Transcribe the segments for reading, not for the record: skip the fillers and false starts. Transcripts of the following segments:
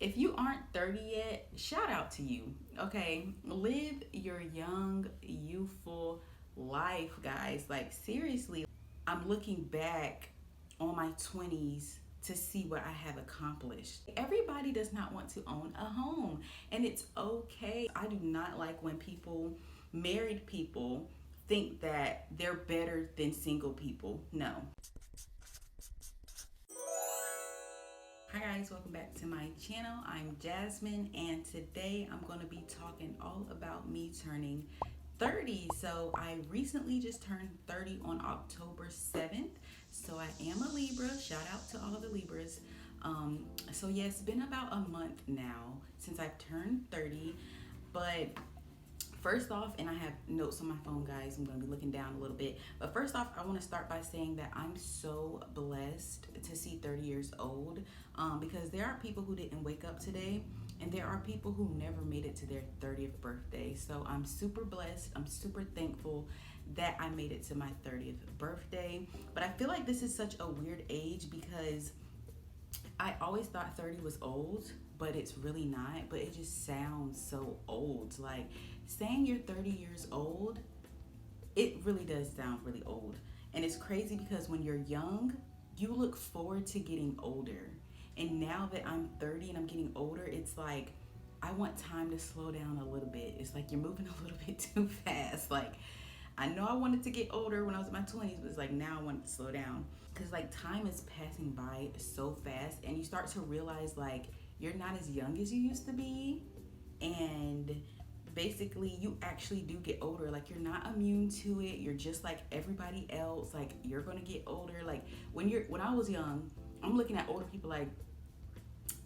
If you aren't 30 yet, shout out to you. Okay, live your young, youthful life, guys. Like, seriously, I'm looking back on my 20s to see what I have accomplished. Everybody does not want to own a home, and it's okay. I do not like when married people, think that they're better than single people. No. Hi guys, welcome back to my channel. I'm Jasmine, and today I'm going to be talking all about me turning 30. So I recently just turned 30 on October 7th. So I am a Libra. Shout out to all of the Libras. So yeah, it's been about a month now since I've turned 30. But first off, and I have notes on my phone, guys, I'm going to be looking down a little bit. But first off, I want to start by saying that I'm so blessed to see 30 years old, because there are people who didn't wake up today, and there are people who never made it to their 30th birthday. So I'm super blessed. I'm super thankful that I made it to my 30th birthday. But I feel like this is such a weird age because I always thought 30 was old, but it's really not. But it just sounds so old. Like, saying you're 30 years old, it really does sound really old. And it's crazy because when you're young, you look forward to getting older. And now that I'm 30 and I'm getting older, it's like I want time to slow down a little bit. It's like you're moving a little bit too fast. Like, I know I wanted to get older when I was in my 20s, but it's like now I want it to slow down. Because like time is passing by so fast, and you start to realize like you're not as young as you used to be. And basically you actually do get older. Like, you're not immune to it. You're just like everybody else. Like, you're gonna get older. Like, when I was young, I'm looking at older people like,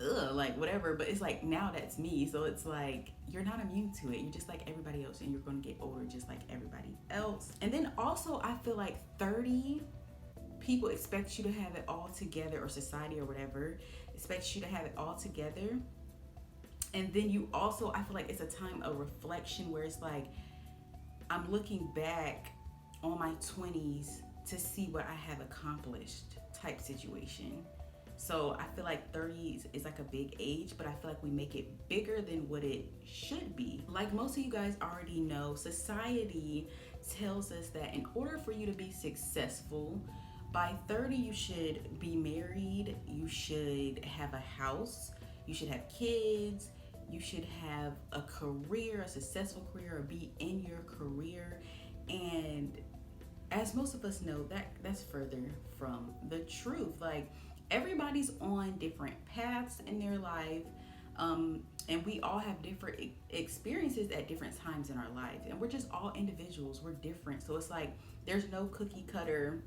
ugh, like whatever. But it's like now that's me. So it's like you're not immune to it. You're just like everybody else, and you're gonna get older just like everybody else. And then also I feel like 30 people expect you to have it all together, or society or whatever expects you to have it all together. And then you also, I feel like it's a time of reflection where it's like I'm looking back on my 20s to see what I have accomplished type situation. So I feel like 30 is like a big age, but I feel like we make it bigger than what it should be. Like most of you guys already know, society tells us that in order for you to be successful, by 30 you should be married, you should have a house, you should have kids, you should have a career, a successful career, or be in your career. And as most of us know, that's further from the truth. Like, everybody's on different paths in their life, and we all have different experiences at different times in our life, and we're just all individuals. We're different. So it's like there's no cookie cutter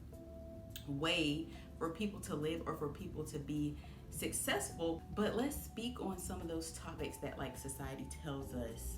way for people to live or for people to be successful. But let's speak on some of those topics that like society tells us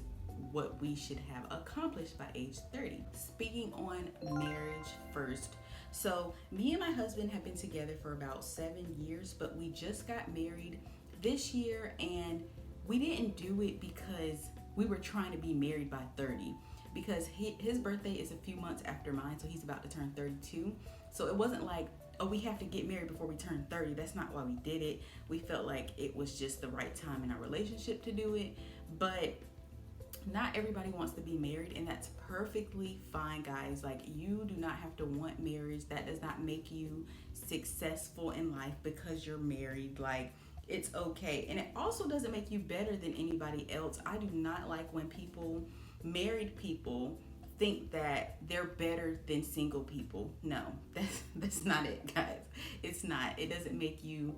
what we should have accomplished by age 30. Speaking on marriage first. So me and my husband have been together for about 7 years, but we just got married this year, and we didn't do it because we were trying to be married by 30, because his birthday is a few months after mine, so he's about to turn 32. So it wasn't like, oh, we have to get married before we turn 30. That's not why we did it. We felt like it was just the right time in our relationship to do it. But not everybody wants to be married, and that's perfectly fine, guys. Like, you do not have to want marriage. That does not make you successful in life because you're married. Like, it's okay. And it also doesn't make you better than anybody else. I do not like when married people, think that they're better than single people. No, that's not it, guys. It's not. It doesn't make you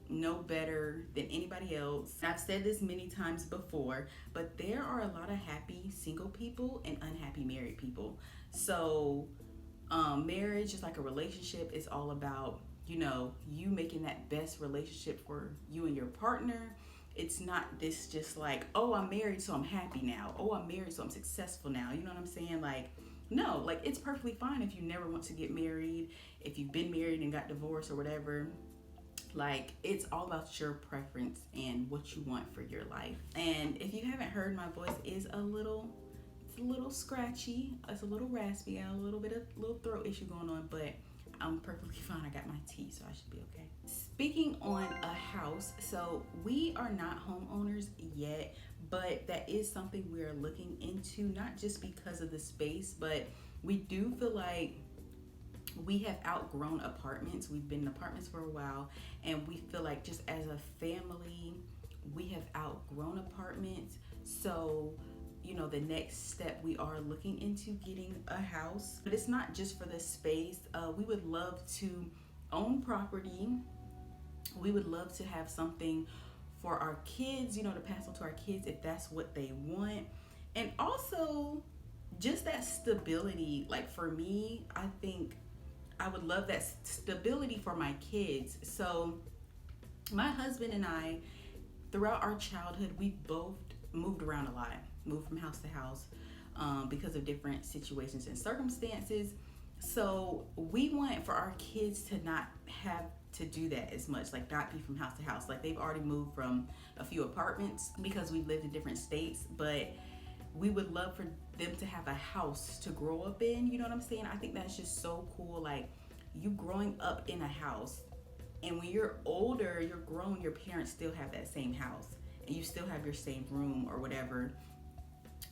no better than anybody else. I've said this many times before, but there are a lot of happy single people and unhappy married people. So marriage is like a relationship. It's all about, you making that best relationship for you and your partner. It's not this just like, oh, I'm married, so I'm happy now. Oh, I'm married, so I'm successful now. You know what I'm saying? Like, no, like, it's perfectly fine if you never want to get married, if you've been married and got divorced or whatever. Like, it's all about your preference and what you want for your life. And if you haven't heard, my voice is a little scratchy. It's a little raspy. I got a little throat issue going on, but I'm perfectly fine. I got my tea, so I should be okay. Speaking on a house, so we are not homeowners yet, but that is something we are looking into, not just because of the space, but we do feel like we have outgrown apartments. We've been in apartments for a while, and we feel like just as a family, we have outgrown apartments. So, the next step, we are looking into getting a house, but it's not just for the space. We would love to own property. We would love to have something for our kids, to pass on to our kids if that's what they want. And also, just that stability. Like for me, I think I would love that stability for my kids. So, my husband and I, throughout our childhood, we both moved around a lot, moved from house to house because of different situations and circumstances. So, we want for our kids to not have to do that as much, like not be from house to house. Like they've already moved from a few apartments because we've lived in different states, but we would love for them to have a house to grow up in. You know what I'm saying? I think that's just so cool. Like you growing up in a house, and when you're older, you're grown, your parents still have that same house and you still have your same room or whatever.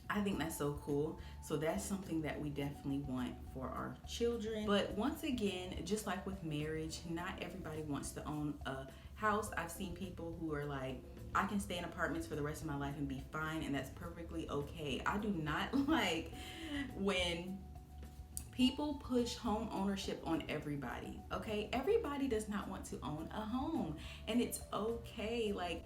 I think that's so cool. So that's something that we definitely want for our children. But once again, just like with marriage, not everybody wants to own a house. I've seen people who are like, I can stay in apartments for the rest of my life and be fine, and that's perfectly okay. I do not like when people push home ownership on everybody, okay? Everybody does not want to own a home, and it's okay. Like,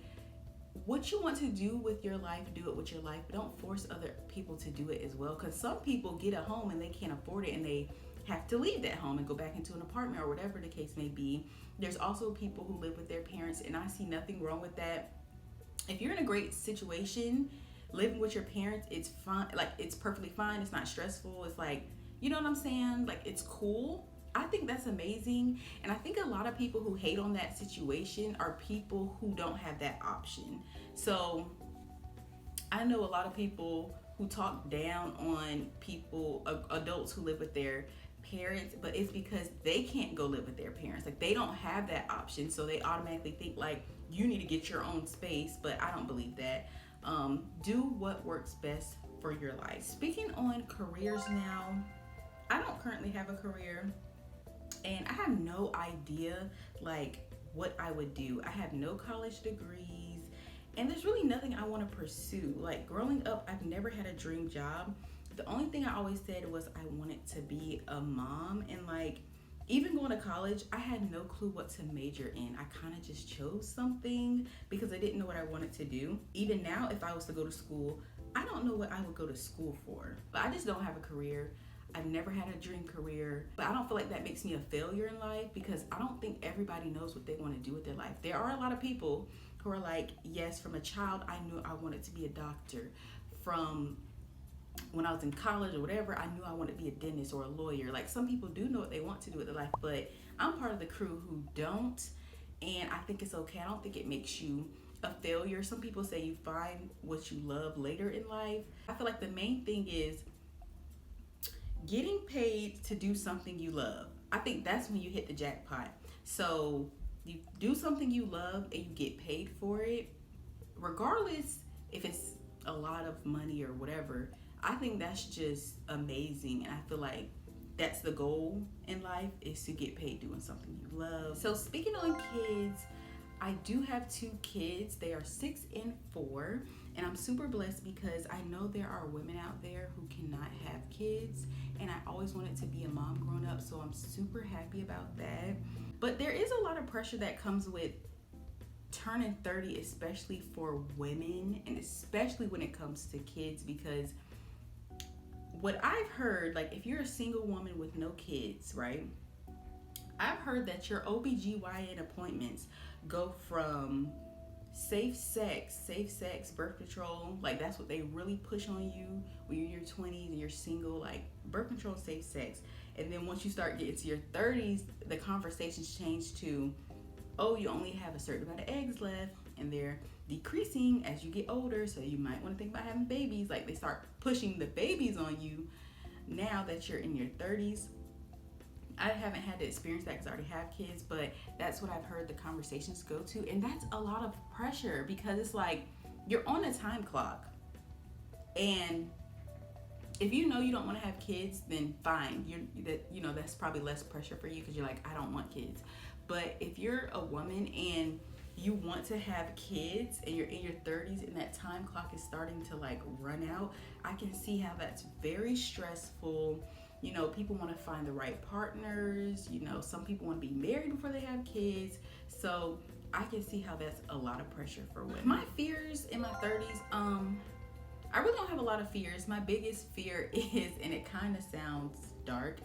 what you want to do with your life, do it with your life. Don't force other people to do it as well, because some people get a home and they can't afford it and they have to leave that home and go back into an apartment or whatever the case may be. There's also people who live with their parents, and I see nothing wrong with that. If you're in a great situation, living with your parents, it's fine. Like, it's perfectly fine. It's not stressful. It's like, you know what I'm saying? Like, it's cool. I think that's amazing. And I think a lot of people who hate on that situation are people who don't have that option. So I know a lot of people who talk down on people, adults who live with their parents, but it's because they can't go live with their parents. Like they don't have that option. So they automatically think like you need to get your own space, but I don't believe that. Do what works best for your life. Speaking on careers now, I don't currently have a career. And I have no idea like what I would do. I have no college degrees, and there's really nothing I want to pursue. Like growing up, I've never had a dream job. The only thing I always said was I wanted to be a mom, and like even going to college, I had no clue what to major in. I kind of just chose something because I didn't know what I wanted to do. Even now, if I was to go to school, I don't know what I would go to school for. But I just don't have a career. I've never had a dream career, but I don't feel like that makes me a failure in life because I don't think everybody knows what they want to do with their life. There are a lot of people who are like, yes, from a child, I knew I wanted to be a doctor. From when I was in college or whatever, I knew I wanted to be a dentist or a lawyer. Like some people do know what they want to do with their life, but I'm part of the crew who don't, and I think it's okay. I don't think it makes you a failure. Some people say you find what you love later in life. I feel like the main thing is getting paid to do something you love. I think that's when you hit the jackpot. So you do something you love and you get paid for it, regardless if it's a lot of money or whatever. I think that's just amazing, and I feel like that's the goal in life, is to get paid doing something you love. So speaking on kids, I do have 2 kids. They are 6 and 4, and I'm super blessed because I know there are women out there who cannot have kids, and I always wanted to be a mom growing up, so I'm super happy about that. But there is a lot of pressure that comes with turning 30, especially for women, and especially when it comes to kids, because what I've heard, like if you're a single woman with no kids, right? I've heard that your OBGYN appointments go from safe sex, birth control, like that's what they really push on you when you're in your 20s and you're single, like birth control, safe sex. And then once you start getting to your 30s, the conversations change to, oh, you only have a certain amount of eggs left, and they're decreasing as you get older, so you might want to think about having babies. Like they start pushing the babies on you now that you're in your 30s. I haven't had to experience that because I already have kids, but that's what I've heard the conversations go to. And that's a lot of pressure because it's like you're on a time clock. And if you know you don't want to have kids, then fine. That's probably less pressure for you because you're like, I don't want kids. But if you're a woman and you want to have kids and you're in your 30s and that time clock is starting to like run out, I can see how that's very stressful. People want to find the right partners. Some people want to be married before they have kids. So I can see how that's a lot of pressure for women. My fears in my 30s, I really don't have a lot of fears. My biggest fear is, and it kind of sounds dark,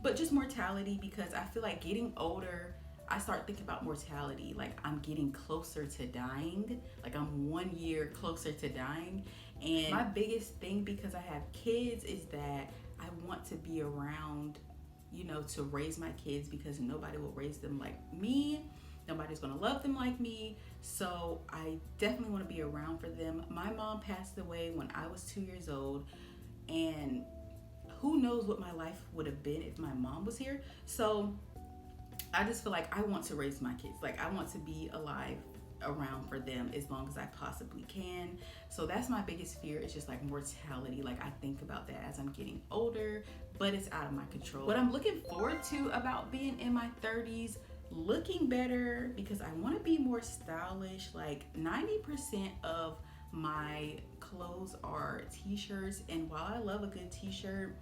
but just mortality, because I feel like getting older, I start thinking about mortality. Like I'm getting closer to dying. Like I'm 1 year closer to dying. And my biggest thing, because I have kids, is that I want to be around, to raise my kids, because nobody will raise them like me. Nobody's gonna love them like me. So I definitely want to be around for them. My mom passed away when I was 2 years old, and who knows what my life would have been if my mom was here. So I just feel like I want to raise my kids. Like I want to be alive around for them as long as I possibly can. So that's my biggest fear. It's just like mortality. Like I think about that as I'm getting older, but it's out of my control. What I'm looking forward to about being in my 30s, looking better, because I want to be more stylish. Like 90% of my clothes are t-shirts, and while I love a good t-shirt,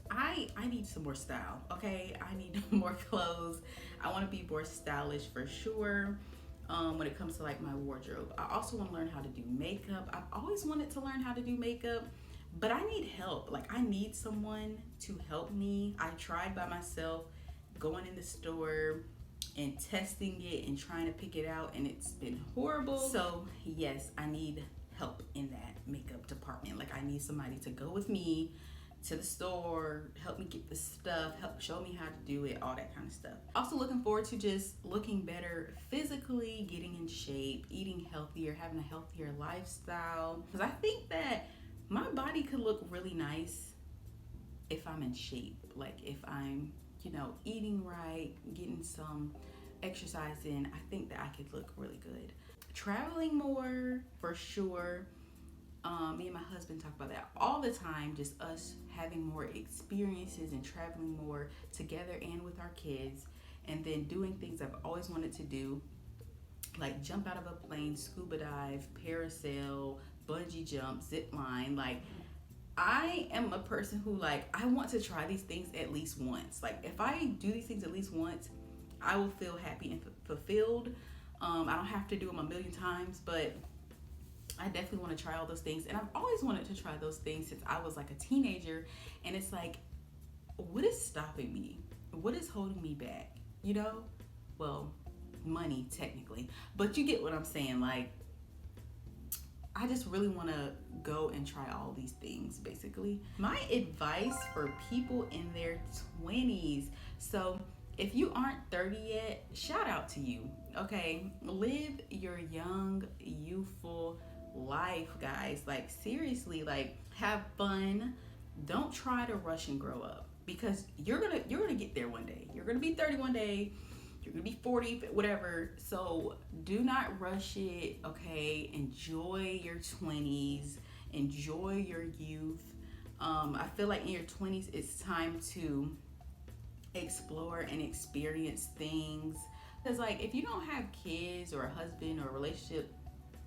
I need some more style. Okay, I need more clothes. I want to be more stylish for sure. When it comes to like my wardrobe, I also want to learn how to do makeup. I've always wanted to learn how to do makeup, but I need help. Like I need someone to help me. I tried by myself, going in the store and testing it and trying to pick it out, and it's been horrible. So yes, I need help in that makeup department. Like I need somebody to go with me to the store, help me get the stuff, help show me how to do it, all that kind of stuff. Also looking forward to just looking better physically, getting in shape, eating healthier, having a healthier lifestyle. Because I think that my body could look really nice if I'm in shape. Like if I'm, eating right, getting some exercise in, I think that I could look really good. Traveling more, for sure. Me and my husband talk about that all the time, just us having more experiences and traveling more together and with our kids, and then doing things I've always wanted to do, like jump out of a plane, scuba dive, parasail, bungee jump, zip line. Like I am a person who I want to try these things at least once. Like if I do these things at least once, I will feel happy and fulfilled. I don't have to do them a million times, but I definitely want to try all those things. And I've always wanted to try those things since I was like a teenager. And it's like, what is stopping me? What is holding me back? Well, money technically, but you get what I'm saying. Like, I just really want to go and try all these things, basically. My advice for people in their 20s. So if you aren't 30 yet, shout out to you. Okay, live your young, youthful life, guys. Like seriously, like have fun. Don't try to rush and grow up, because you're gonna get there one day. You're gonna be 30 one day. You're gonna be 40, whatever. So do not rush it. Okay, enjoy your 20s. Enjoy your youth. I feel like in your 20s, it's time to explore and experience things. Because like if you don't have kids or a husband or a relationship,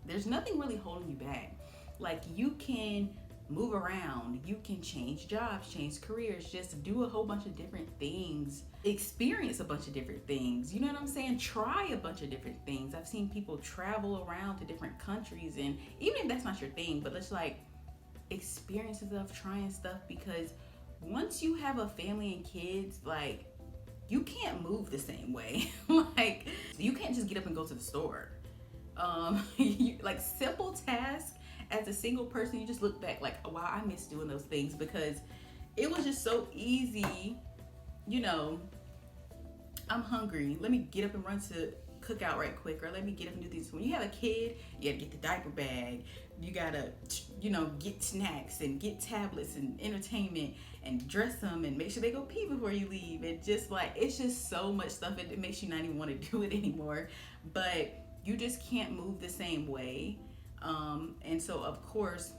there's nothing really holding you back. Like you can move around, you can change jobs, change careers, just do a whole bunch of different things, experience a bunch of different things. You know what I'm saying? Try a bunch of different things. I've seen people travel around to different countries, and even if that's not your thing, but let's like experience stuff, trying stuff, because once you have a family and kids, like you can't move the same way. Like you can't just get up and go to the store. Like simple tasks as a single person, you just look back like, wow, I miss doing those things because it was just so easy. I'm hungry, let me get up and run to cook out right quick, or let me get up and do things. When you have a kid, you gotta get the diaper bag, you gotta, get snacks and get tablets and entertainment and dress them and make sure they go pee before you leave. And just like, it's just so much stuff. It makes you not even want to do it anymore. But you just can't move the same way. And so, of course,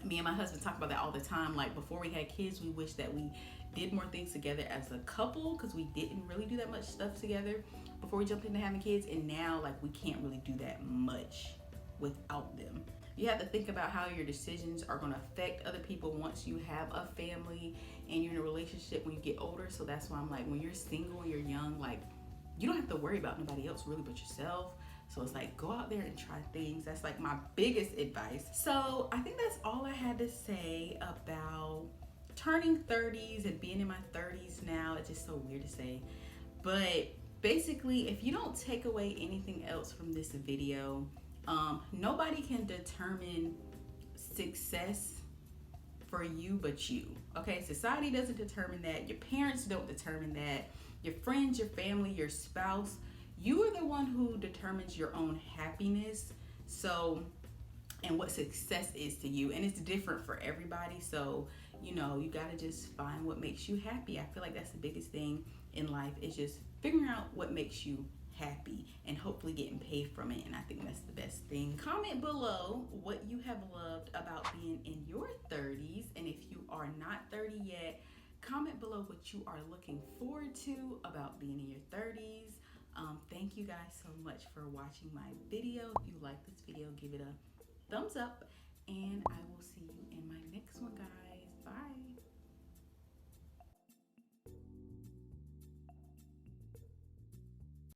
me and my husband talk about that all the time. Like, before we had kids, we wish that we did more things together as a couple, because we didn't really do that much stuff together before we jumped into having kids. And now, like, we can't really do that much without them. You have to think about how your decisions are going to affect other people once you have a family and you're in a relationship when you get older. So that's why I'm like, when you're single and you're young, like, you don't have to worry about nobody else really but yourself. So it's like, go out there and try things. That's like my biggest advice. So I think that's all I had to say about turning 30s and being in my 30s now. It's just so weird to say. But basically, if you don't take away anything else from this video, nobody can determine success for you but you. Okay, society doesn't determine that. Your parents don't determine that. Your friends, your family, your spouse. You are the one who determines your own happiness. So, and what success is to you. And it's different for everybody. So, you gotta just find what makes you happy. I feel like that's the biggest thing in life, is just figuring out what makes you happy and hopefully getting paid from it. And I think that's the best thing. Comment below what you have loved about being in your 30s. And if you are not 30 yet, comment below what you are looking forward to about being in your 30s. Thank you guys so much for watching my video. If you like this video, give it a thumbs up, and I will see you in my next one, guys. Bye.